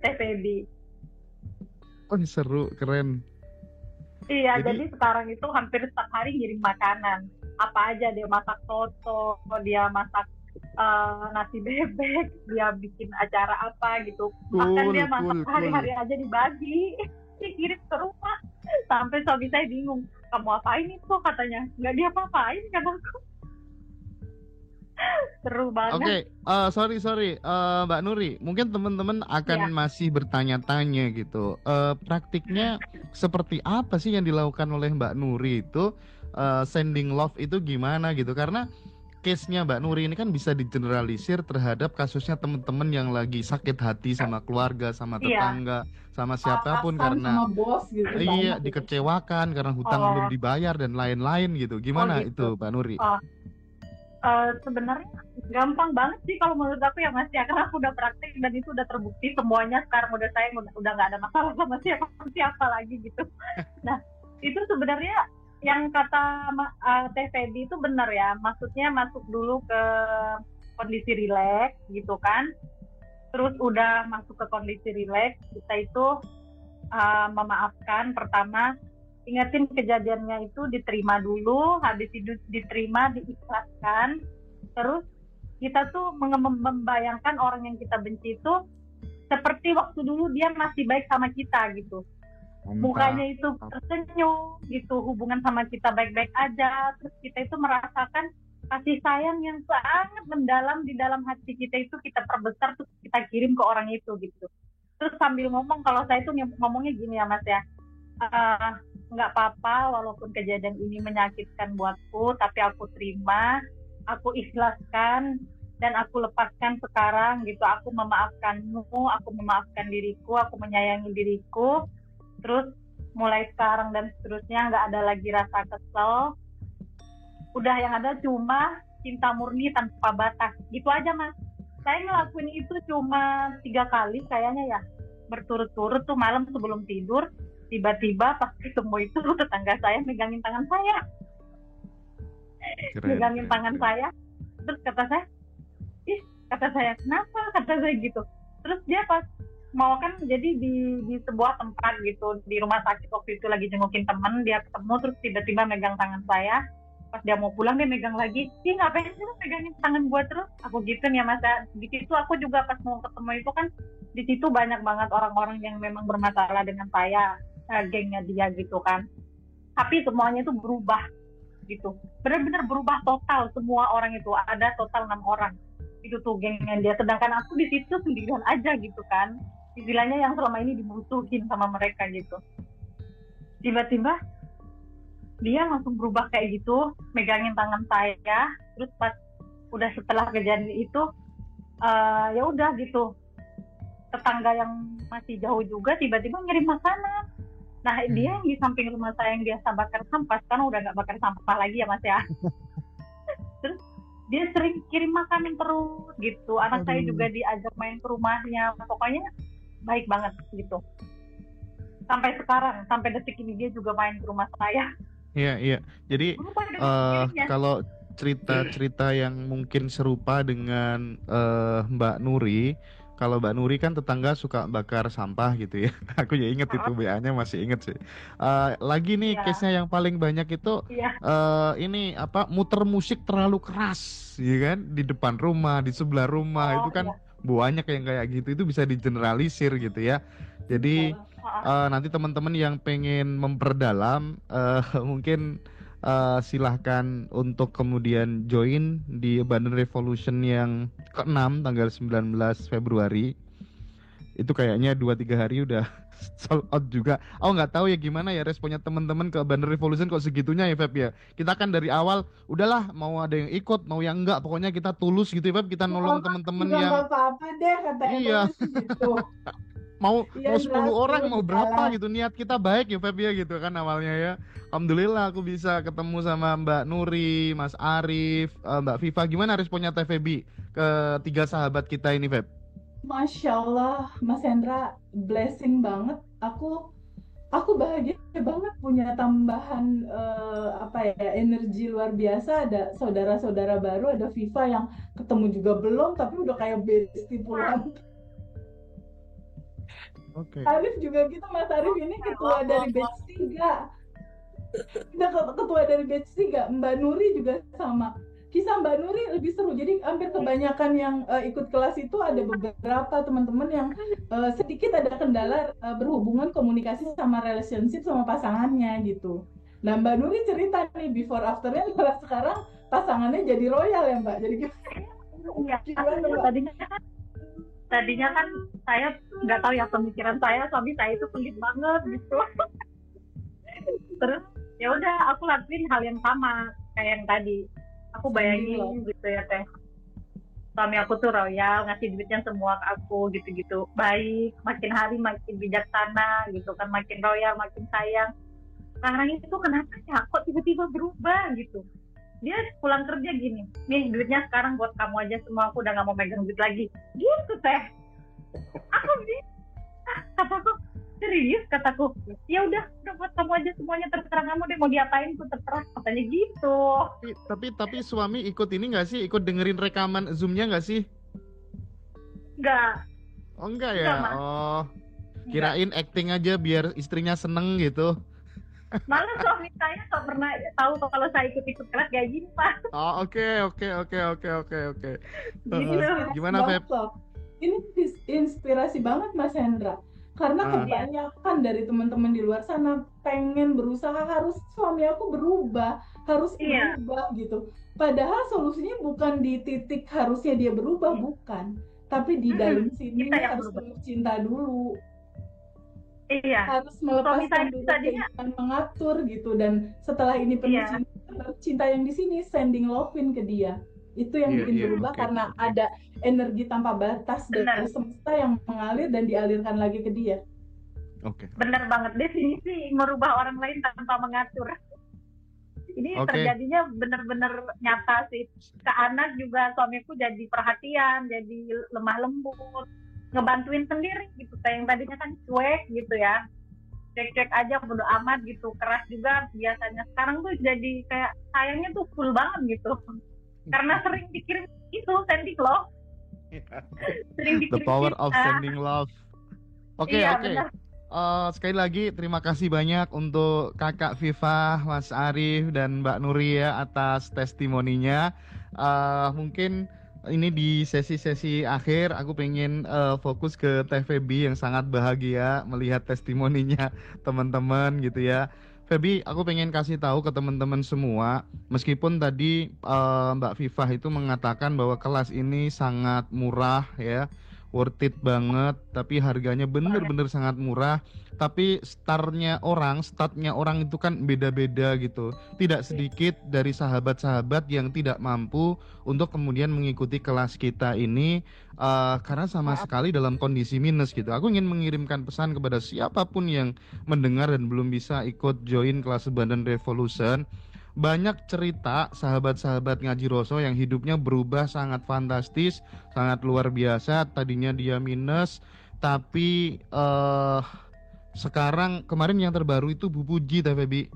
TVB. Oh seru, keren. Iya, jadi sekarang itu hampir setiap hari ngirim makanan. Apa aja, dia masak soto, dia masak nasi bebek, dia bikin acara apa gitu. Bahkan dia masak hari-hari aja dibagi, dikirim ke rumah. Sampai suami saya bingung, kamu apain itu katanya? Nggak dia apa-apain kan aku. Seru banget. Oke, sorry, Mbak Nuri, mungkin teman-teman akan masih bertanya-tanya gitu. Praktiknya seperti apa sih yang dilakukan oleh Mbak Nuri itu? Sending love itu gimana gitu? Karena case-nya Mbak Nuri ini kan bisa digeneralisir terhadap kasusnya teman-teman yang lagi sakit hati sama keluarga, sama tetangga, sama siapapun Atasan karena sama bos gitu iya banyak gitu. dikecewakan karena hutang belum dibayar dan lain-lain gitu. Gimana gitu. itu Mbak Nuri? Sebenarnya gampang banget sih kalau menurut aku ya Mas ya, karena aku udah praktek dan itu udah terbukti semuanya sekarang udah nggak ada masalah sama siapa lagi gitu. Nah itu sebenarnya yang kata Teh Feby itu benar ya, maksudnya masuk dulu ke kondisi rileks gitu kan, terus udah masuk ke kondisi rileks kita itu memaafkan. Pertama ingetin kejadiannya itu diterima dulu, habis itu diterima diikhlaskan, terus kita tuh membayangkan orang yang kita benci itu seperti waktu dulu dia masih baik sama kita gitu. Mukanya itu tersenyum gitu, hubungan sama kita baik-baik aja, terus kita itu merasakan kasih sayang yang sangat mendalam di dalam hati kita itu kita perbesar terus kita kirim ke orang itu gitu. Terus sambil ngomong, kalau saya itu ngomongnya gini ya Mas ya, nggak apa-apa walaupun kejadian ini menyakitkan buatku, tapi aku terima, aku ikhlaskan dan aku lepaskan sekarang gitu. Aku memaafkanmu, aku memaafkan diriku, aku menyayangi diriku. Terus mulai sekarang dan seterusnya nggak ada lagi rasa kesel. Udah yang ada cuma cinta murni tanpa batas. Gitu aja Mas. Saya ngelakuin itu cuma 3 kali kayaknya ya. Berturut-turut tuh malam sebelum tidur. Tiba-tiba pas ketemu itu tetangga saya megangin tangan saya. Megangin tangan saya. Terus kata saya, kenapa? Kata saya gitu. Terus dia pas mau kan jadi di sebuah tempat gitu, di rumah sakit waktu itu lagi jengukin temen, dia ketemu terus tiba-tiba megang tangan saya. Pas dia mau pulang dia megang lagi. Ngapain sih lu megangin tangan gua terus? Aku gitu ya Mas. Di situ aku juga pas mau ketemu itu kan di situ banyak banget orang-orang yang memang bermasalah dengan saya, gengnya dia gitu kan. Tapi semuanya itu berubah gitu. Benar-benar berubah total, semua orang itu ada total 6 orang. Itu tuh gengnya dia, sedangkan aku di situ sendirian aja gitu kan. Istilahnya yang selama ini dibutuhin sama mereka gitu. Tiba-tiba dia langsung berubah kayak gitu, megangin tangan saya. Terus pas udah setelah kejadian itu ya udah gitu, tetangga yang masih jauh juga tiba-tiba ngirim makanan. Nah dia yang di samping rumah saya yang biasa bakar sampah, sekarang udah nggak bakar sampah lagi ya Mas ya. Terus dia sering kirim makanan terus gitu. Anak saya juga diajak main ke rumahnya. Pokoknya baik banget gitu. Sampai sekarang, sampai detik ini dia juga main ke rumah saya. Iya. Jadi kalau cerita-cerita yang mungkin serupa dengan Mbak Nuri, kalau Mbak Nuri kan tetangga suka bakar sampah gitu ya. Aku ya inget itu BA-nya masih inget sih. Lagi nih case-nya yang paling banyak itu ini muter musik terlalu keras, ya kan? Di depan rumah, di sebelah rumah itu kan banyak yang kayak gitu. Itu bisa digeneralisir gitu ya. Jadi nanti teman-teman yang pengen memperdalam mungkin silahkan untuk kemudian join di Abundant Revolution yang ke-6 tanggal 19 Februari. Itu kayaknya 2-3 hari udah sold out juga. Oh nggak tahu ya gimana ya responnya teman-teman ke Abundant Revolution kok segitunya ya Feb ya. Kita kan dari awal udahlah mau ada yang ikut mau yang enggak, pokoknya kita tulus gitu ya Feb, kita nolong teman-teman yang nggak apa-apa deh kata gitu. mau 10 orang mau berapa gitu, niat kita baik ya Feb ya gitu kan awalnya ya. Alhamdulillah aku bisa ketemu sama Mbak Nuri, Mas Arif, Mbak Viva. Gimana responnya Teh Feby ke 3 sahabat kita ini Feb? Masya Allah Mas Hendra, blessing banget. Aku bahagia banget punya tambahan energi luar biasa. Ada saudara-saudara baru, ada Viva yang ketemu juga belum tapi udah kayak bestie puluhan. Okay. Arif juga gitu, Mas Arif ini ketua dari batch 3. Udah ketua dari batch 3. Mbak Nuri juga sama. Kisah Mbak Nuri lebih seru. Jadi hampir kebanyakan yang ikut kelas itu ada beberapa teman-teman yang sedikit ada kendala berhubungan komunikasi sama relationship sama pasangannya gitu. Nah Mbak Nuri cerita nih before afternya, sekarang pasangannya jadi royal ya Mbak. Jadi tadinya kan saya nggak tahu ya, pemikiran saya suami saya itu pelit banget gitu. Terus ya udah aku lakuin hal yang sama kayak yang tadi. Aku bayangin gitu ya teh, suami aku tuh royal, ngasih duitnya semua ke aku gitu-gitu, baik, makin hari makin bijaksana gitu kan, makin royal, makin sayang. Sekarang itu kenapa ya kok tiba-tiba berubah gitu? Dia pulang kerja gini, nih duitnya sekarang buat kamu aja semua, aku udah gak mau megang duit lagi gitu teh. Aku kataku, serius kataku, ya udah buat kamu aja semuanya, terserah kamu deh mau diapain tuh terserah, katanya gitu. Tapi suami ikut ini nggak sih? Ikut dengerin rekaman Zoom-nya nggak sih? Enggak. Oh enggak ya? Enggak, Oh, kirain acting aja biar istrinya seneng gitu. Malah suami saya nggak pernah tahu kalau saya ikut kelas kayak gini Pak. Oh oke. Gitu. Gimana Feb? Ini inspirasi banget Mas Hendra. Karena kebanyakan dari teman-teman di luar sana pengen berusaha, harus suami aku berubah, harus berubah gitu. Padahal solusinya bukan di titik harusnya dia berubah, bukan. Tapi di dalam sini harus penuh cinta dulu. Iya. Harus melepaskan dulu keinginan mengatur gitu, dan setelah ini penuh cinta yang di sini sending love-in ke dia. Itu yang bikin berubah karena ada energi tanpa batas dari semesta yang mengalir dan dialirkan lagi ke dia. Benar banget, definisi merubah orang lain tanpa mengatur. Ini terjadinya benar-benar nyata sih. Ke anak juga suamiku jadi perhatian, jadi lemah lembut, ngebantuin sendiri gitu. Kayak yang tadinya kan cuek gitu ya, cek-cek aja bodo amat gitu, keras juga biasanya. Sekarang tuh jadi kayak sayangnya tuh full banget gitu, karena sering dikirim itu sending love. The power of sending love. Oke. Sekali lagi terima kasih banyak untuk Kakak Viva, Mas Arif, dan Mbak Nuri ya atas testimoninya. Mungkin ini di sesi-sesi akhir aku pengen fokus ke Teh Feby yang sangat bahagia melihat testimoninya teman-teman gitu ya. Feby, aku pengen kasih tahu ke teman-teman semua, meskipun tadi Mbak Viva itu mengatakan bahwa kelas ini sangat murah ya, worth it banget, tapi harganya bener-bener sangat murah. Tapi startnya orang itu kan beda-beda gitu. Tidak sedikit dari sahabat-sahabat yang tidak mampu untuk kemudian mengikuti kelas kita ini karena sama sekali dalam kondisi minus gitu. Aku ingin mengirimkan pesan kepada siapapun yang mendengar dan belum bisa ikut join kelas Bandan Revolution. Banyak cerita sahabat-sahabat Ngaji Roso yang hidupnya berubah sangat fantastis, sangat luar biasa. Tadinya dia minus, tapi sekarang kemarin yang terbaru itu Bu Puji, Teh Feby.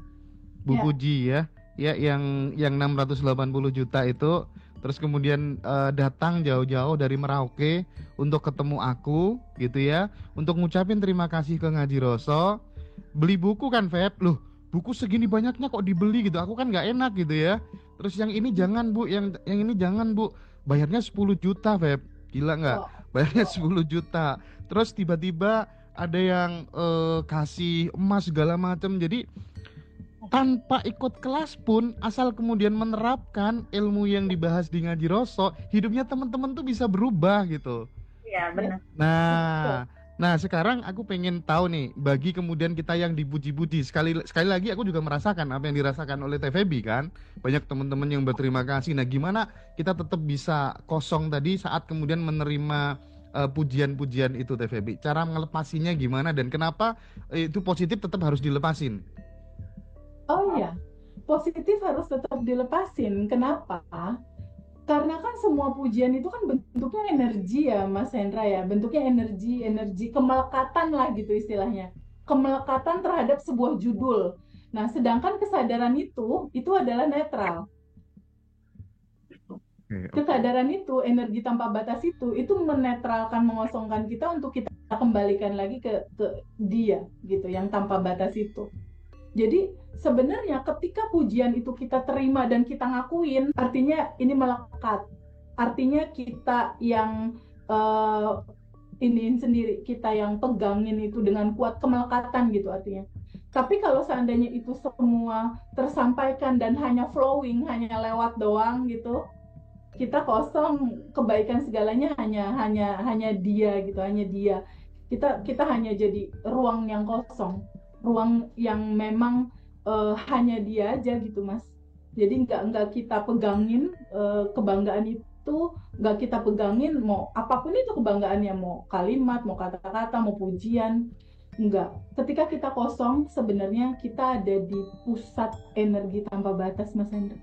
Bu Puji ya yang 680 juta itu, terus kemudian datang jauh-jauh dari Merauke untuk ketemu aku gitu ya, untuk ngucapin terima kasih ke Ngaji Roso. Beli buku kan Feb, loh buku segini banyaknya kok dibeli gitu, aku kan nggak enak gitu ya. Terus yang ini jangan Bu, yang ini jangan Bu, bayarnya 10 juta Feb, gila nggak? Bayarnya 10 juta. Terus tiba-tiba ada yang kasih emas segala macam. Jadi tanpa ikut kelas pun, asal kemudian menerapkan ilmu yang dibahas di Ngaji Roso, hidupnya teman-teman tuh bisa berubah gitu. Iya benar. Nah sekarang aku pengen tahu nih, bagi kemudian kita yang dipuji-puji, sekali lagi aku juga merasakan apa yang dirasakan oleh Teh Feby kan, banyak teman-teman yang berterima kasih. Nah gimana kita tetap bisa kosong tadi saat kemudian menerima pujian-pujian itu Teh Feby, cara melepasinya gimana dan kenapa itu positif tetap harus dilepasin? Oh iya, positif harus tetap dilepasin. Kenapa? Karena kan semua pujian itu kan bentuknya energi ya Mas Hendra ya, bentuknya energi kemelekatan lah gitu istilahnya, kemelekatan terhadap sebuah judul. Nah sedangkan kesadaran itu adalah netral. Kesadaran itu, energi tanpa batas itu menetralkan, mengosongkan kita untuk kita kembalikan lagi ke dia gitu, yang tanpa batas itu. Jadi sebenarnya ketika pujian itu kita terima dan kita ngakuin, artinya ini melekat. Artinya kita yang iniin sendiri, kita yang pegangin itu dengan kuat, kemelekatan gitu artinya. Tapi kalau seandainya itu semua tersampaikan dan hanya flowing, hanya lewat doang gitu, kita kosong, kebaikan segalanya hanya dia gitu, hanya dia. Kita hanya jadi ruang yang kosong, ruang yang memang hanya dia aja gitu Mas. Jadi nggak kita pegangin kebanggaan itu, nggak kita pegangin mau apapun itu kebanggaannya, mau kalimat, mau kata-kata, mau pujian, enggak. Ketika kita kosong, sebenarnya kita ada di pusat energi tanpa batas, Mas Hendra.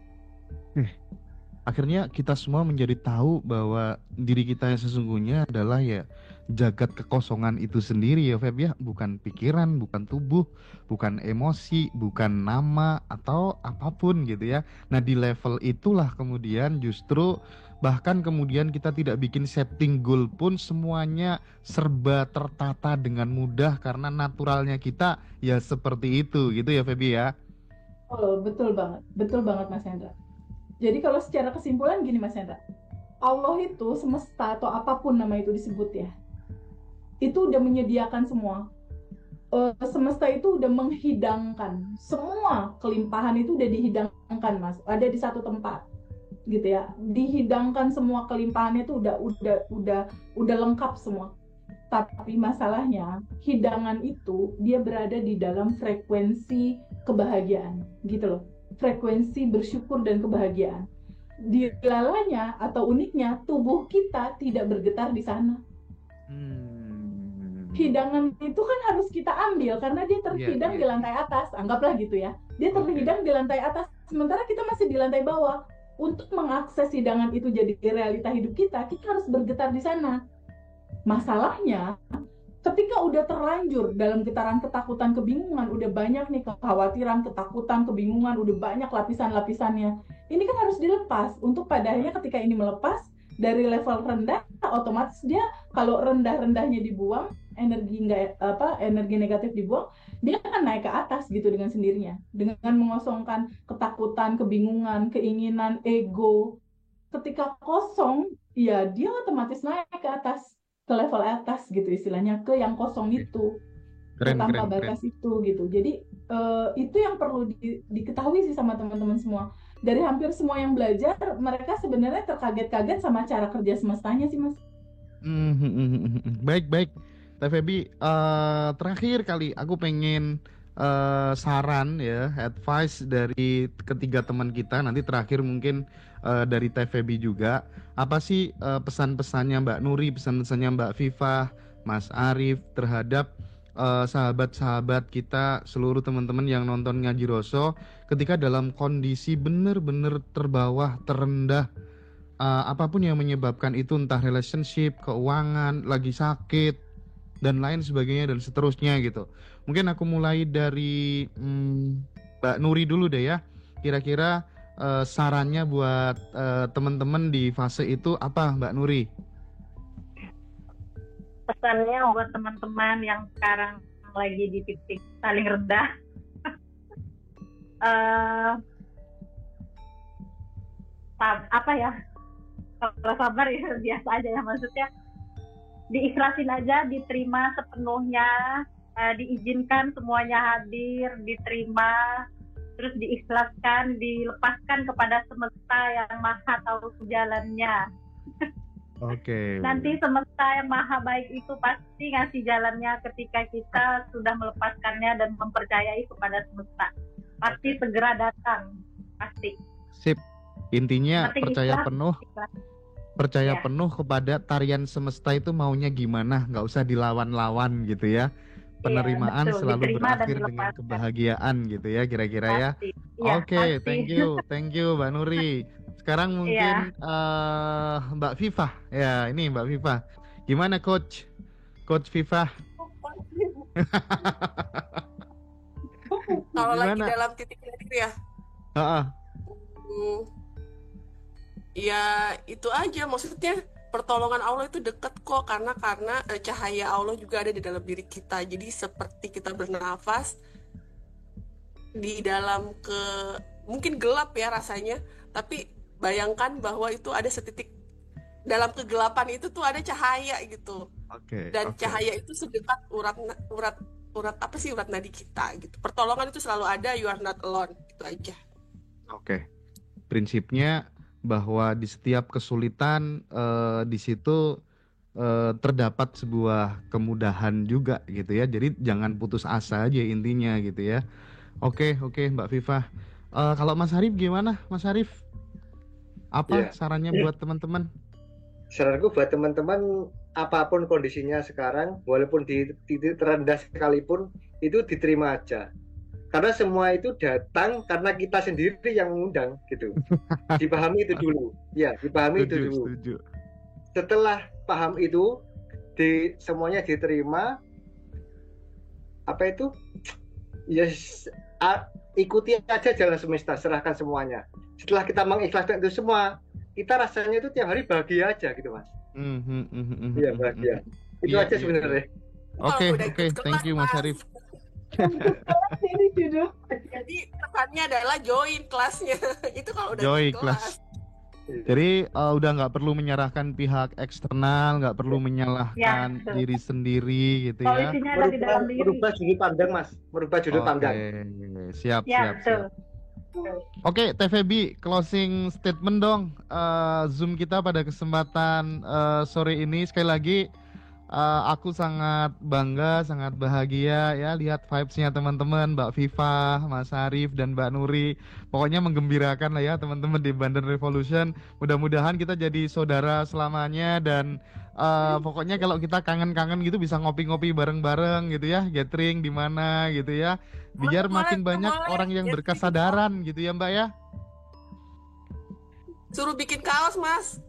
Akhirnya kita semua menjadi tahu bahwa diri kita yang sesungguhnya adalah ya jagat kekosongan itu sendiri ya Feb ya, bukan pikiran, bukan tubuh, bukan emosi, bukan nama atau apapun gitu ya. Nah di level itulah kemudian justru bahkan kemudian kita tidak bikin setting goal pun semuanya serba tertata dengan mudah karena naturalnya kita ya seperti itu gitu ya Febi ya. Oh, betul banget Mas Hendra. Jadi kalau secara kesimpulan gini Mas Hendra, Allah itu semesta atau apapun nama itu disebut ya, itu udah menyediakan semua. Semesta itu udah menghidangkan semua kelimpahan, itu udah dihidangkan Mas, ada di satu tempat gitu ya, dihidangkan semua kelimpahannya itu udah lengkap semua. Tapi masalahnya hidangan itu dia berada di dalam frekuensi kebahagiaan gitu loh, frekuensi bersyukur dan kebahagiaan. Dilalanya atau uniknya tubuh kita tidak bergetar di sana. Hidangan itu kan harus kita ambil karena dia terhidang di lantai atas, anggaplah gitu ya, dia terhidang di lantai atas sementara kita masih di lantai bawah. Untuk mengakses hidangan itu jadi realita hidup kita harus bergetar di sana. Masalahnya ketika udah terlanjur dalam getaran ketakutan, kebingungan, udah banyak nih kekhawatiran, ketakutan, kebingungan, udah banyak lapisan-lapisannya. Ini kan harus dilepas. Untuk pada akhirnya ketika ini melepas dari level rendah, otomatis dia kalau rendah-rendahnya dibuang, energi negatif dibuang, dia akan naik ke atas gitu dengan sendirinya. Dengan mengosongkan ketakutan, kebingungan, keinginan, ego. Ketika kosong, ya dia otomatis naik ke atas, ke level atas gitu istilahnya, ke yang kosong itu, tanpa batas itu gitu. Jadi itu yang perlu diketahui sih sama teman-teman semua. Dari hampir semua yang belajar, mereka sebenarnya terkaget-kaget sama cara kerja semestanya sih Mas. Baik. Teh Febi, terakhir kali aku pengen saran ya, advice dari ketiga teman kita. Nanti terakhir mungkin dari Teh Febi juga. Apa sih pesan-pesannya Mbak Nuri, pesan-pesannya Mbak Viva, Mas Arif terhadap sahabat-sahabat kita, seluruh teman-teman yang nonton Ngaji Roso ketika dalam kondisi benar-benar terbawah, terendah, apapun yang menyebabkan itu, entah relationship, keuangan, lagi sakit dan lain sebagainya dan seterusnya gitu. Mungkin aku mulai dari Mbak Nuri dulu deh ya. Kira-kira sarannya buat teman-teman di fase itu apa Mbak Nuri? Pesannya buat teman-teman yang sekarang lagi di titik paling rendah, apa ya, kalau sabar ya biasa aja ya, maksudnya diikhlasin aja, diterima sepenuhnya, diizinkan semuanya hadir, diterima, terus diikhlaskan, dilepaskan kepada semesta yang maha tahu jalannya. Oke. Nanti semesta yang maha baik itu pasti ngasih jalannya ketika kita sudah melepaskannya dan mempercayai kepada semesta. Pasti segera datang, pasti. Sip. Intinya Nanti percaya ikhlas. penuh kepada tarian semesta itu maunya gimana, nggak usah dilawan-lawan gitu ya. Penerimaan betul, selalu berakhir dengan dilepaskan. Kebahagiaan gitu ya kira-kira ya. Pasti. Oke, thank you Mbak Nuri. Sekarang mungkin Mbak Viva. Ya, ini Mbak Viva. Gimana Coach Viva? Kalau lagi dalam titik nadir ya. Ya itu aja, maksudnya pertolongan Allah itu dekat kok, karena cahaya Allah juga ada di dalam diri kita. Jadi seperti kita bernafas di dalam mungkin gelap ya rasanya, tapi bayangkan bahwa itu ada setitik dalam kegelapan itu tuh ada cahaya gitu. Dan cahaya itu sedekat urat nadi kita gitu. Pertolongan itu selalu ada, you are not alone, itu aja. Prinsipnya bahwa di setiap kesulitan di situ terdapat sebuah kemudahan juga gitu ya. Jadi jangan putus asa aja intinya gitu ya. Oke Mbak Viva. Kalau Mas Arif gimana, Mas Arif? Apa Iya. sarannya buat teman-teman? Saranku buat teman-teman, apapun kondisinya sekarang, walaupun di titik terendah sekalipun, itu diterima aja. Karena semua itu datang karena kita sendiri yang mengundang, gitu. Dipahami itu dulu. Ya, dipahami itu dulu. Setuju. Setelah paham itu, semuanya diterima, apa itu? Ya, ikuti aja jalan semesta, serahkan semuanya. Setelah kita mengikhlaskan itu semua, kita rasanya itu tiap hari bahagia aja gitu, Mas. Iya, bahagia. Itu Iya, aja iya. sebenarnya. Oke, Kalau udah oke, ikut thank kelas, you Mas Arif. Ini judul. Jadi pesannya adalah join kelasnya. Itu kalau udah Join ikut kelas. Jadi udah nggak perlu menyerahkan pihak eksternal, nggak perlu menyalahkan Ya, betul. diri sendiri gitu ya. Solusinya ada di dalam diri. Merubah sudut pandang, Mas. Merubah sudut pandang. Siap, Ya, betul. Oke, TVB, closing statement dong. Zoom kita pada kesempatan sore ini. Sekali lagi, aku sangat bangga, sangat bahagia ya lihat vibes-nya teman-teman, Mbak Viva, Mas Arif, dan Mbak Nuri. Pokoknya menggembirakan lah ya teman-teman di Bandan Revolution. Mudah-mudahan kita jadi saudara selamanya dan pokoknya kalau kita kangen-kangen gitu bisa ngopi-ngopi bareng-bareng gitu ya, gathering di mana gitu ya. Biar makin banyak orang yang berkesadaran gitu ya Mbak ya. Suruh bikin kaos, Mas.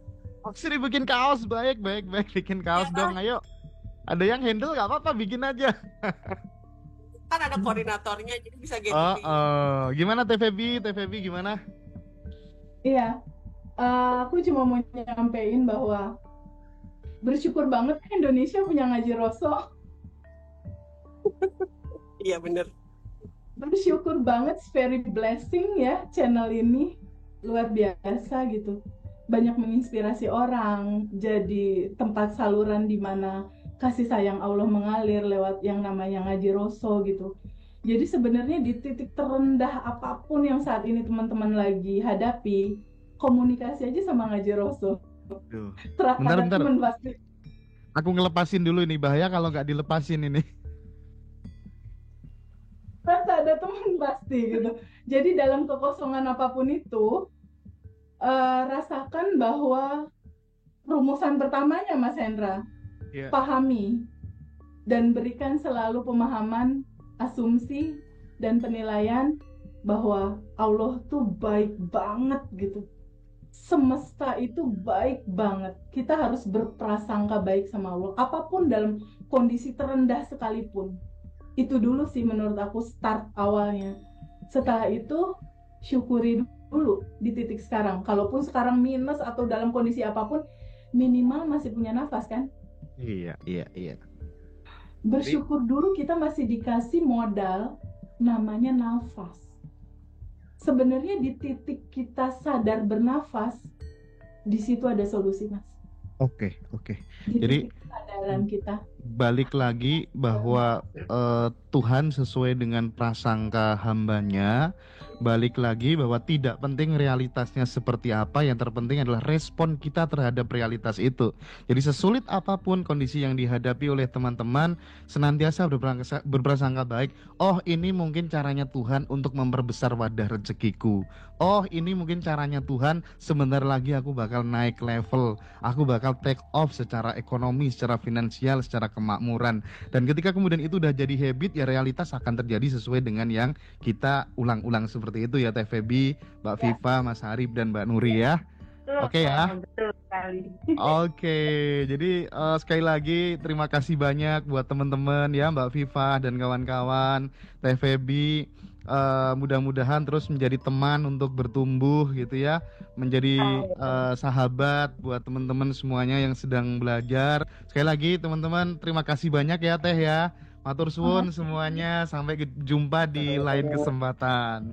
Sini bikin kaos, baik, bikin kaos Ya. dong, ayo. Ada yang handle nggak apa-apa, bikin aja. Kan ada koordinatornya, jadi bisa Oh, gathering. gimana TVB gimana? Iya, aku cuma mau nyampein bahwa bersyukur banget Indonesia punya Ngaji Roso. Iya, bener. Bersyukur banget, very blessing ya channel ini, luar biasa gitu. Banyak menginspirasi orang, jadi tempat saluran di mana kasih sayang Allah mengalir lewat yang namanya Ngaji Roso gitu. Jadi sebenarnya di titik terendah apapun yang saat ini teman-teman lagi hadapi, komunikasi aja sama Ngaji Roso. Bentar. Teman pasti. Aku ngelepasin dulu ini, bahaya kalau nggak dilepasin ini. Rasa ada teman pasti gitu. Jadi dalam kekosongan apapun itu, rasakan bahwa rumusan pertamanya Mas Hendra, pahami dan berikan selalu pemahaman, asumsi dan penilaian bahwa Allah tuh baik banget gitu. Semesta itu baik banget. Kita harus berprasangka baik sama Allah apapun dalam kondisi terendah sekalipun. Itu dulu sih menurut aku start awalnya. Setelah itu syukuri dulu di titik sekarang. Kalaupun sekarang minus atau dalam kondisi apapun, minimal masih punya nafas kan? Iya. Bersyukur dulu kita masih dikasih modal namanya nafas. Sebenarnya di titik kita sadar bernafas, di situ ada solusi, Mas. Oke. Di Jadi titik kesadaran kita. balik lagi bahwa Tuhan sesuai dengan prasangka hambanya. Balik lagi bahwa tidak penting realitasnya seperti apa, yang terpenting adalah respon kita terhadap realitas itu. Jadi sesulit apapun kondisi yang dihadapi oleh teman-teman, senantiasa berprasangka baik. Oh, ini mungkin caranya Tuhan untuk memperbesar wadah rezekiku. Oh, ini mungkin caranya Tuhan, sebentar lagi aku bakal naik level. Aku bakal take off secara ekonomi, secara finansial, secara kemakmuran. Dan ketika kemudian itu udah jadi habit, ya realitas akan terjadi sesuai dengan yang kita ulang-ulang seperti itu ya TVB, Mbak Viva, Mas Arif, dan Mbak Nuri ya. Oke ya. Betul sekali. Oke, jadi sekali lagi terima kasih banyak buat teman-teman ya, Mbak Viva dan kawan-kawan TVB. Mudah-mudahan terus menjadi teman untuk bertumbuh gitu ya, menjadi sahabat buat teman-teman semuanya yang sedang belajar. Sekali lagi teman-teman terima kasih banyak ya Teh ya. Matur suwun semuanya, sampai jumpa di lain kesempatan.